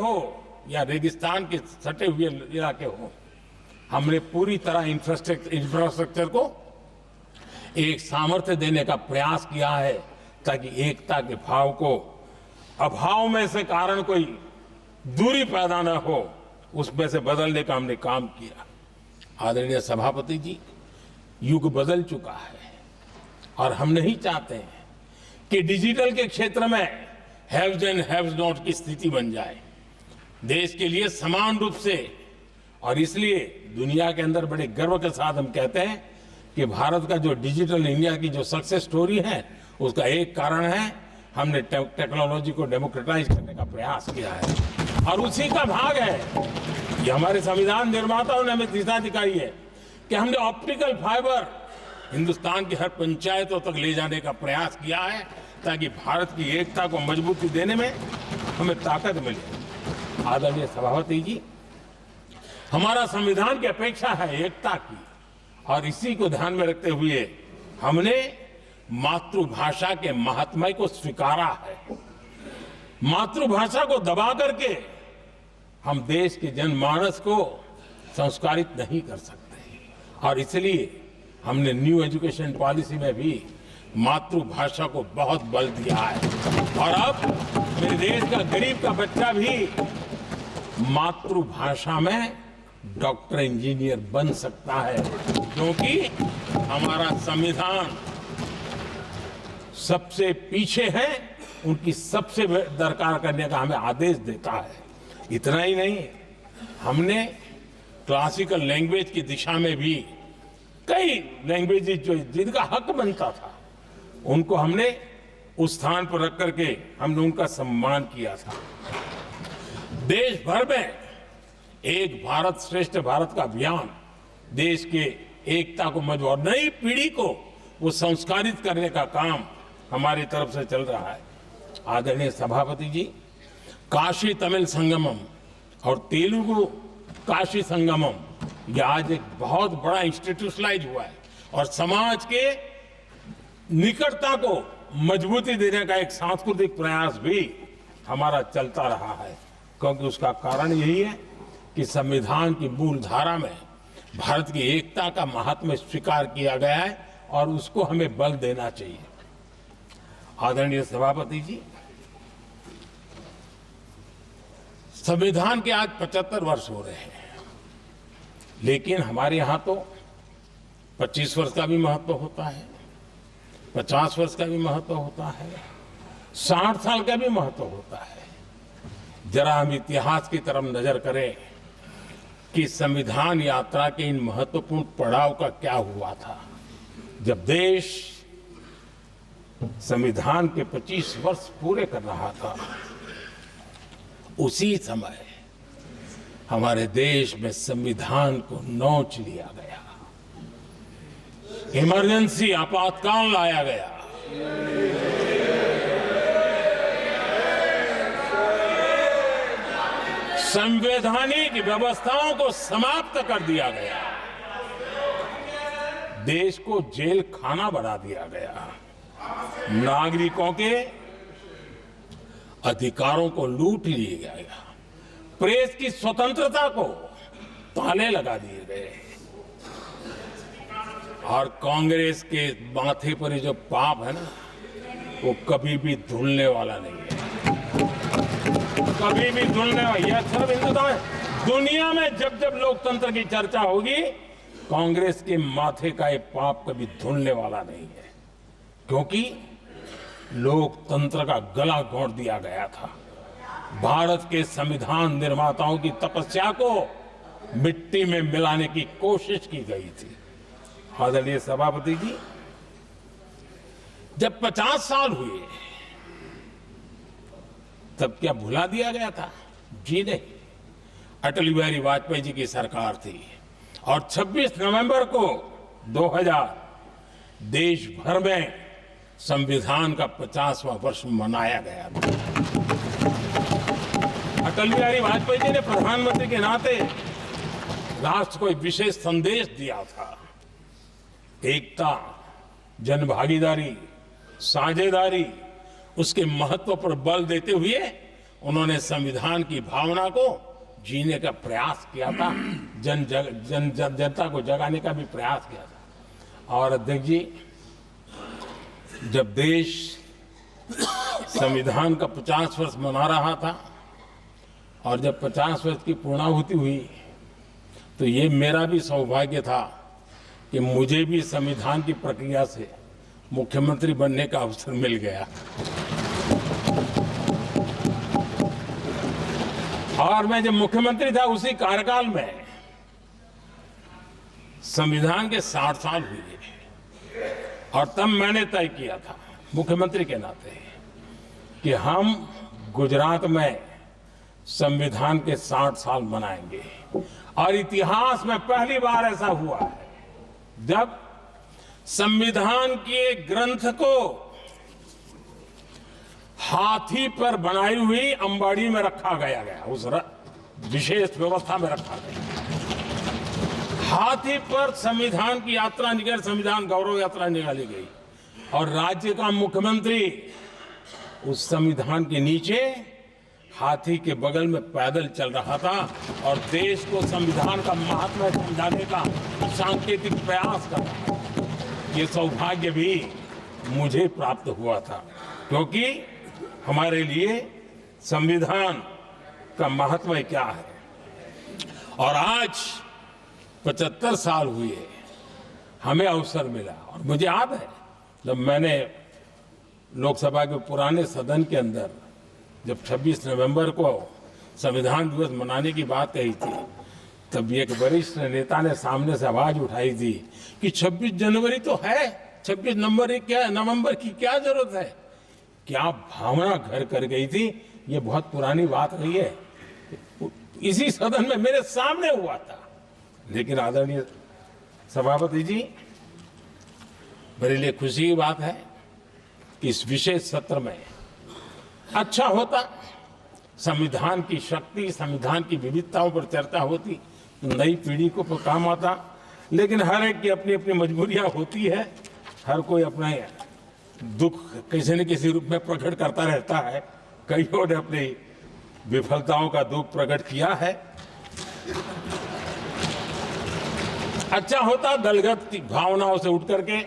हो या रेगिस्तान के सटे हुए इलाके हो, हमने पूरी तरह इंफ्रास्ट्रक्चर को एक सामर्थ्य देने का प्रयास किया है ताकि एकता के भाव को अभाव में से कारण कोई दूरी पैदा न हो, उसमें से बदलने का हमने काम किया। आदरणीय सभापति जी, युग बदल चुका है और हम नहीं चाहते हैं कि डिजिटल के क्षेत्र में हैव्स एंड हैव्स नॉट की स्थिति बन जाए। देश के लिए समान रूप से, और इसलिए दुनिया के अंदर बड़े गर्व के साथ हम कहते हैं कि भारत का जो डिजिटल इंडिया की जो सक्सेस स्टोरी है, उसका एक कारण है हमने टेक्नोलॉजी को डेमोक्रेटाइज करने का प्रयास किया है और उसी का भाग है ये हमारे संविधान निर्माताओं ने हमें दिशा दिखाई है कि हमने ऑप्टिकल फाइबर हिंदुस्तान की हर पंचायतों तक ले जाने का प्रयास किया है ताकि भारत की एकता को मजबूती देने में हमें ताकत मिले। आदरणीय सभापति जी, हमारा संविधान की अपेक्षा है एकता की, और इसी को ध्यान में रखते हुए हमने मातृभाषा के महात्म्य को स्वीकारा है। मातृभाषा को दबा करके हम देश के जनमानस को संस्कारित नहीं कर सकते, और इसलिए हमने न्यू एजुकेशन पॉलिसी में भी मातृभाषा को बहुत बल दिया है। और अब मेरे देश का गरीब का बच्चा भी मातृभाषा में डॉक्टर इंजीनियर बन सकता है, क्योंकि हमारा संविधान सबसे पीछे है, उनकी सबसे दरकार करने का हमें आदेश देता है। इतना ही नहीं, हमने क्लासिकल लैंग्वेज की दिशा में भी कई लैंग्वेजेस जो जिनका हक बनता था, उनको हमने उस स्थान पर रख करके हमने उनका सम्मान किया था। देश भर में एक भारत श्रेष्ठ भारत का अभियान देश के एकता को मजबूत, नई पीढ़ी को वो संस्कारित करने का काम हमारी तरफ से चल रहा है। आदरणीय सभापति जी, काशी तमिल संगमम और तेलुगु काशी संगमम ये आज एक बहुत बड़ा इंस्टीट्यूशनलाइज हुआ है और समाज के निकटता को मजबूती देने का एक सांस्कृतिक प्रयास भी हमारा चलता रहा है, क्योंकि उसका कारण यही है कि संविधान की मूल धारा में भारत की एकता का महात्म्य स्वीकार किया गया है और उसको हमें बल देना चाहिए। आदरणीय सभापति जी, संविधान के आज 75 वर्ष हो रहे हैं, लेकिन हमारे यहां तो 25 वर्ष का भी महत्व होता है, 50 वर्ष का भी महत्व होता है, 60 साल का भी महत्व होता है। जरा हम इतिहास की तरफ नजर करें कि संविधान यात्रा के इन महत्वपूर्ण पड़ाव का क्या हुआ था। जब देश संविधान के 25 वर्ष पूरे कर रहा था, उसी समय हमारे देश में संविधान को नोच लिया गया, इमरजेंसी आपातकाल लाया गया। संवैधानिक व्यवस्थाओं को समाप्त कर दिया गया, देश को जेल खाना बना दिया गया, नागरिकों के अधिकारों को लूट लिया गया, प्रेस की स्वतंत्रता को ताले लगा दिए गए, और कांग्रेस के माथे पर जो पाप है ना, वो कभी भी धुलने वाला नहीं है, कभी भी धुलने वाला। यह सिर्फ हिंदुस्तान, दुनिया में जब जब लोकतंत्र की चर्चा होगी, कांग्रेस के माथे का ये पाप कभी धुलने वाला नहीं है, क्योंकि लोकतंत्र का गला घोंट दिया गया था। भारत के संविधान निर्माताओं की तपस्या को मिट्टी में मिलाने की कोशिश की गई थी। आदरणीय सभापति जी, जब 50 साल हुए तब क्या भुला दिया गया था? जी नहीं, अटल बिहारी वाजपेयी जी की सरकार थी और 26 नवंबर को 2000 देश भर में संविधान का 50वां वर्ष मनाया गया था। अटल बिहारी वाजपेयी जी ने प्रधानमंत्री के नाते राष्ट्र को एक विशेष संदेश दिया था। एकता, जनभागीदारी, साझेदारी, उसके महत्व पर बल देते हुए उन्होंने संविधान की भावना को जीने का प्रयास किया था, जनता को जगाने का भी प्रयास किया था। और अध्यक्ष जी, जब देश संविधान का 50 वर्ष मना रहा था और जब 50 वर्ष की पूर्णाहुति हुई, तो ये मेरा भी सौभाग्य था कि मुझे भी संविधान की प्रक्रिया से मुख्यमंत्री बनने का अवसर मिल गया। और मैं जब मुख्यमंत्री था उसी कार्यकाल में संविधान के 60 साल हुए और तब मैंने तय किया था मुख्यमंत्री के नाते कि हम गुजरात में संविधान के 60 साल मनाएंगे। और इतिहास में पहली बार ऐसा हुआ है जब संविधान के ग्रंथ को हाथी पर बनाई हुई अंबाड़ी में रखा गया उस विशेष व्यवस्था में रखा गया। हाथी पर संविधान की यात्रा निकल, संविधान गौरव यात्रा निकाली गई और राज्य का मुख्यमंत्री उस संविधान के नीचे हाथी के बगल में पैदल चल रहा था और देश को संविधान का महत्व समझाने का सांकेतिक प्रयास कर रहा था। ये सौभाग्य भी मुझे प्राप्त हुआ था, क्योंकि हमारे लिए संविधान का महत्व क्या है। और आज 75 साल हुए हमें अवसर मिला। और मुझे याद है जब मैंने लोकसभा के पुराने सदन के अंदर जब 26 नवंबर को संविधान दिवस मनाने की बात कही थी, तब एक वरिष्ठ नेता ने सामने से आवाज उठाई थी कि 26 जनवरी तो है, 26 नवंबर की क्या जरूरत है। क्या भावना घर कर गई थी। ये बहुत पुरानी बात रही है, इसी सदन में मेरे सामने हुआ था। लेकिन आदरणीय सभापति जी, मेरे लिए खुशी की बात है कि इस विशेष सत्र में अच्छा होता, संविधान की शक्ति, संविधान की विविधताओं पर चर्चा होती, नई पीढ़ी को काम आता। लेकिन हर एक की अपनी अपनी मजबूरियां होती है, हर कोई अपना दुख किसी न किसी रूप में प्रकट करता रहता है। कईयों ने अपनी विफलताओं का दुख प्रकट किया है। अच्छा होता दलगत भावनाओं से उठ करके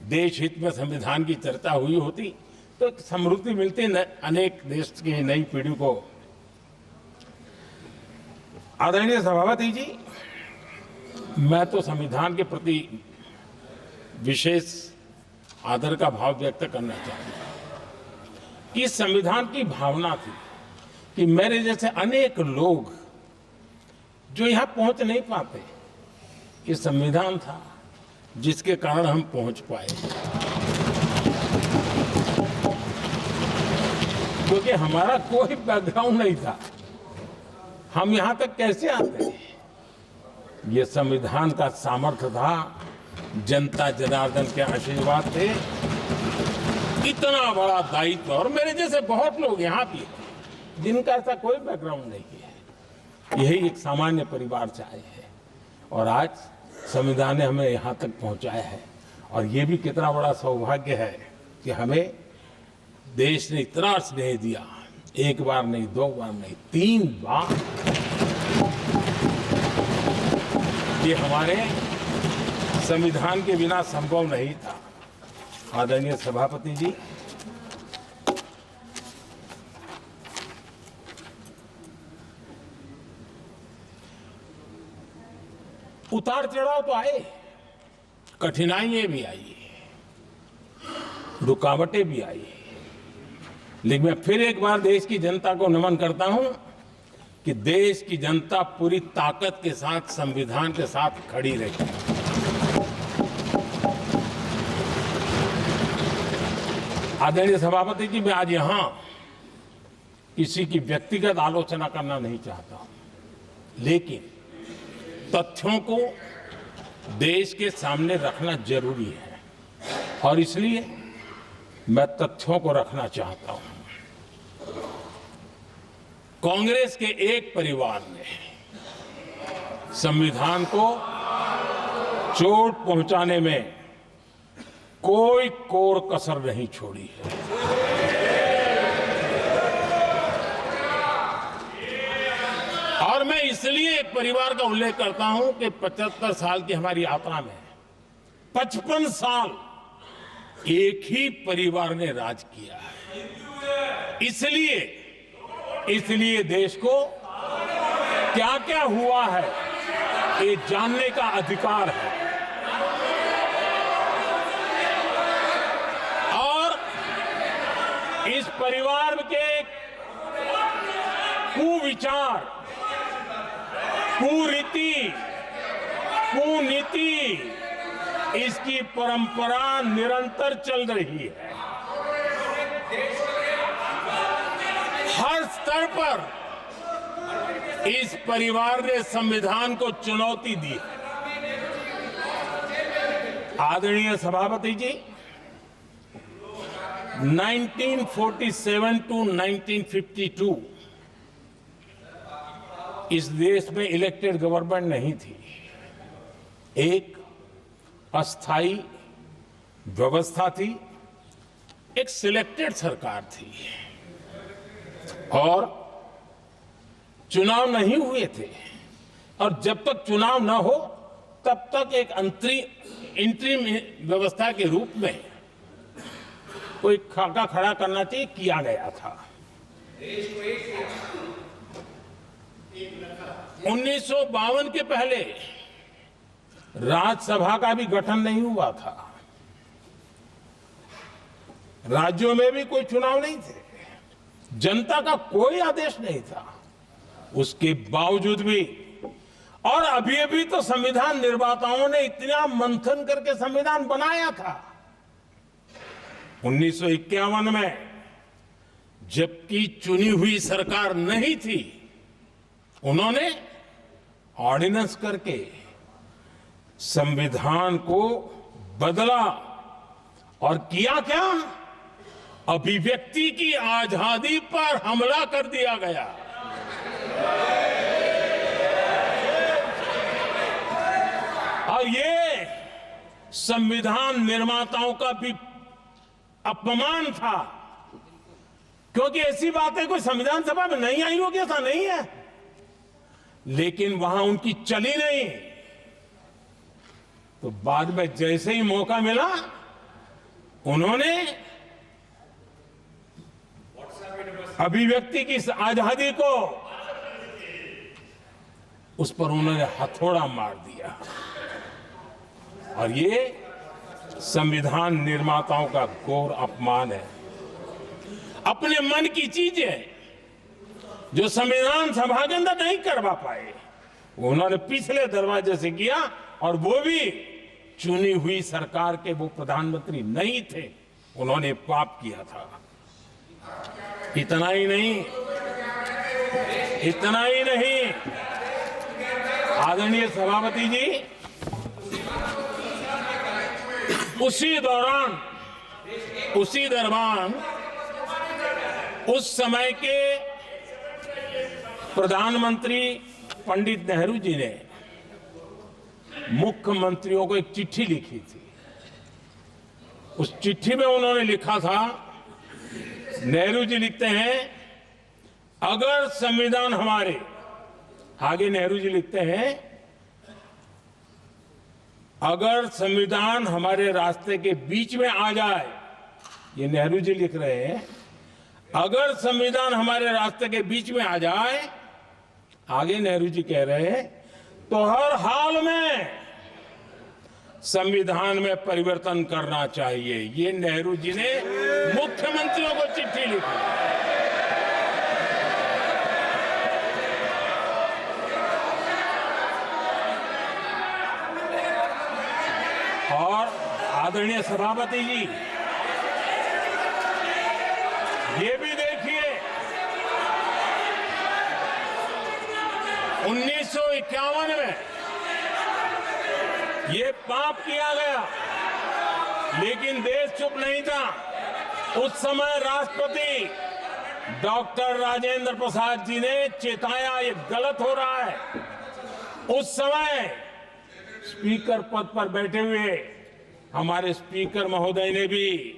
देश हित में संविधान की चर्चा हुई होती, तो समृद्धि मिलती अनेक देश की नई पीढ़ी को। आदरणीय सभापति जी, मैं तो संविधान के प्रति विशेष आदर का भाव व्यक्त करना चाहता हूं कि संविधान की भावना थी कि मेरे जैसे अनेक लोग जो यहां पहुंच नहीं पाते, ये संविधान था जिसके कारण हम पहुंच पाए। क्योंकि हमारा कोई बैकग्राउंड नहीं था, हम यहां तक कैसे आते। ये संविधान का सामर्थ्य था, जनता जनार्दन के आशीर्वाद थे। इतना बड़ा दायित्व, और मेरे जैसे बहुत लोग यहाँ भी हैं जिनका ऐसा कोई बैकग्राउंड नहीं है, यही एक सामान्य परिवार से आए हैं और आज संविधान ने हमें यहाँ तक पहुँचाया है। और ये भी कितना बड़ा सौभाग्य है कि हमें देश ने इतना स्नेह दिया, एक बार नहीं, दो बार नहीं, 3 बार। ये हमारे संविधान के बिना संभव नहीं था। आदरणीय सभापति जी, उतार चढ़ाव तो आए, कठिनाइयां भी आई, रुकावटें भी आई, लेकिन मैं फिर एक बार देश की जनता को नमन करता हूं कि देश की जनता पूरी ताकत के साथ संविधान के साथ खड़ी रही। आदरणीय सभापति जी, मैं आज यहां किसी की व्यक्तिगत आलोचना करना नहीं चाहता हूं, लेकिन तथ्यों को देश के सामने रखना जरूरी है और इसलिए मैं तथ्यों को रखना चाहता हूं। कांग्रेस के एक परिवार ने संविधान को चोट पहुंचाने में कोई कोर कसर नहीं छोड़ी है। और मैं इसलिए एक परिवार का उल्लेख करता हूं कि 75 साल की हमारी यात्रा में 55 साल एक ही परिवार ने राज किया है। इसलिए देश को क्या क्या हुआ है ये जानने का अधिकार है। और इस परिवार के कुविचार, कुरीति, कुनीति, इसकी परंपरा निरंतर चल रही है। हर स्तर पर इस परिवार ने संविधान को चुनौती दी। आदरणीय सभापति जी, 1947 टू 1952 इस देश में इलेक्टेड गवर्नमेंट नहीं थी। एक अस्थाई व्यवस्था थी, एक सिलेक्टेड सरकार थी और चुनाव नहीं हुए थे। और जब तक चुनाव न हो तब तक एक इंटरिम व्यवस्था के रूप में कोई खाका खड़ा करना चाहिए, किया गया था। 1952 के पहले राज्यसभा का भी गठन नहीं हुआ था, राज्यों में भी कोई चुनाव नहीं थे, जनता का कोई आदेश नहीं था। उसके बावजूद भी, और अभी तो संविधान निर्माताओं ने इतना मंथन करके संविधान बनाया था 1951 में, जबकि चुनी हुई सरकार नहीं थी, उन्होंने ऑर्डिनेंस करके संविधान को बदला और किया क्या? अभिव्यक्ति की आजादी पर हमला कर दिया गया। और ये संविधान निर्माताओं का भी अपमान था, क्योंकि ऐसी बातें कोई संविधान सभा में नहीं आई होगी, ऐसा नहीं है, लेकिन वहां उनकी चली नहीं। तो बाद में जैसे ही मौका मिला, उन्होंने अभिव्यक्ति की आजादी को, उस पर उन्होंने हथौड़ा मार दिया। और ये संविधान निर्माताओं का घोर अपमान है। अपने मन की चीजें जो संविधान सभा के अंदर नहीं करवा पाए, उन्होंने पिछले दरवाजे से किया, और वो भी चुनी हुई सरकार के वो प्रधानमंत्री नहीं थे, उन्होंने पाप किया था। इतना ही नहीं, आदरणीय सभापति जी, उसी दौरान उस समय के प्रधानमंत्री पंडित नेहरू जी ने मुख्यमंत्रियों को एक चिट्ठी लिखी थी। उस चिट्ठी में उन्होंने लिखा था, नेहरू जी लिखते हैं, अगर संविधान हमारे, आगे नेहरू जी लिखते हैं, अगर संविधान हमारे रास्ते के बीच में आ जाए, ये नेहरू जी लिख रहे हैं, अगर संविधान हमारे रास्ते के बीच में आ जाए, आगे नेहरू जी कह रहे हैं, तो हर हाल में संविधान में परिवर्तन करना चाहिए। ये नेहरू जी ने मुख्यमंत्रियों को चिट्ठी लिखी। और आदरणीय सभापति जी, ये भी देखिए, 1951 में ये पाप किया गया, लेकिन देश चुप नहीं था। उस समय राष्ट्रपति डॉक्टर राजेंद्र प्रसाद जी ने चेताया, ये गलत हो रहा है। उस समय स्पीकर पद पर बैठे हुए हमारे स्पीकर महोदय ने भी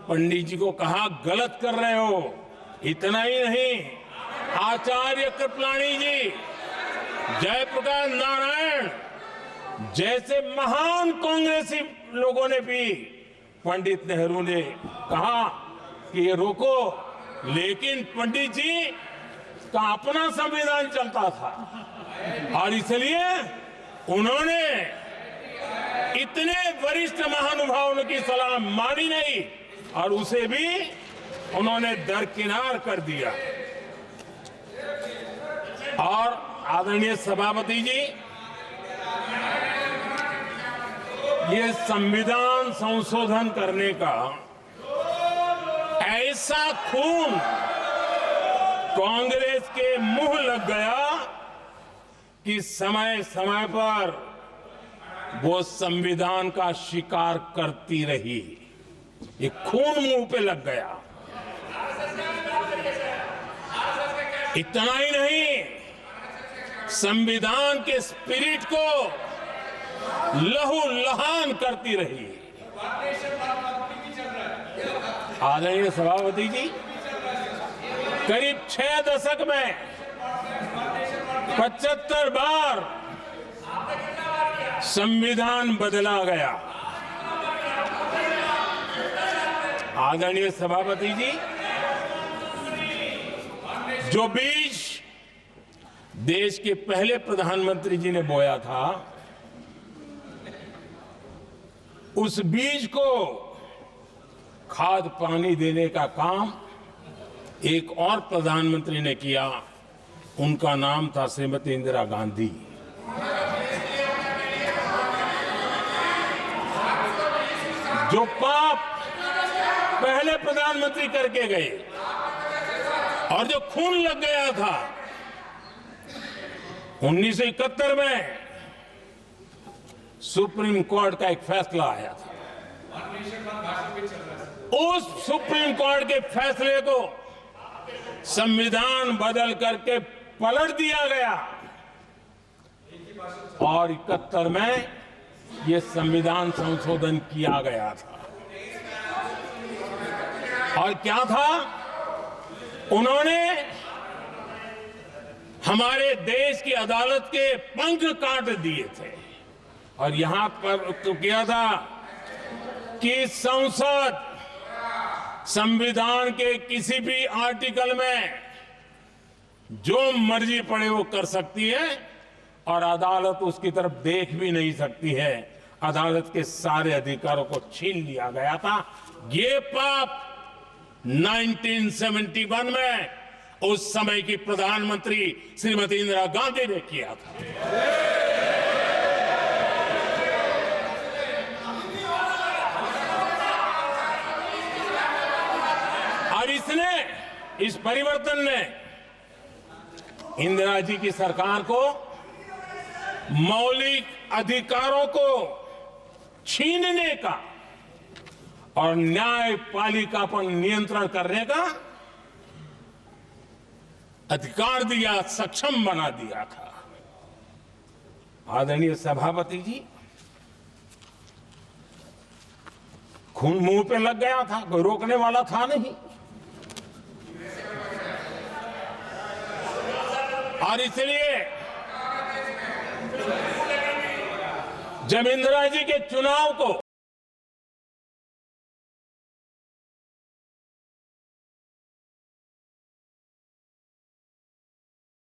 पंडित जी को कहा, गलत कर रहे हो। इतना ही नहीं, आचार्य कृपलानी जी, जयप्रकाश नारायण जैसे महान कांग्रेसी लोगों ने भी पंडित नेहरू ने कहा कि ये रोको, लेकिन पंडित जी का अपना संविधान चलता था और इसलिए उन्होंने इतने वरिष्ठ महानुभावों की सलाह मानी नहीं और उसे भी उन्होंने दरकिनार कर दिया। और आदरणीय सभापति जी, ये संविधान संशोधन करने का ऐसा खून कांग्रेस के मुंह लग गया कि समय समय पर वो संविधान का शिकार करती रही। ये खून मुंह पे लग गया। इतना ही नहीं, संविधान के स्पिरिट को लहूलुहान करती रही। आदरणीय सभापति जी, करीब 6 दशक में 75 बार संविधान बदला गया। आदरणीय सभापति जी, जो बीज देश के पहले प्रधानमंत्री जी ने बोया था, उस बीज को खाद पानी देने का काम एक और प्रधानमंत्री ने किया। उनका नाम था श्रीमती इंदिरा गांधी। जो पाप पहले प्रधानमंत्री करके गए और जो खून लग गया था 1971 में, सुप्रीम कोर्ट का एक फैसला आया था। उस सुप्रीम कोर्ट के फैसले को संविधान बदल करके पलट दिया गया और 71 में ये संविधान संशोधन किया गया था। और क्या था, उन्होंने हमारे देश की अदालत के पंख काट दिए थे और यहां पर तो किया था कि संसद संविधान के किसी भी आर्टिकल में जो मर्जी पड़े वो कर सकती है और अदालत उसकी तरफ देख भी नहीं सकती है। अदालत के सारे अधिकारों को छीन लिया गया था। ये पाप 1971 में उस समय की प्रधानमंत्री श्रीमती इंदिरा गांधी ने किया था। और इस परिवर्तन ने इंदिरा जी की सरकार को मौलिक अधिकारों को छीनने का और न्यायपालिका पर नियंत्रण करने का अधिकार दिया, सक्षम बना दिया था। आदरणीय सभापति जी, खून मुंह पे लग गया था, कोई रोकने वाला था नहीं। और इसलिए जब इंदिरा जी के चुनाव को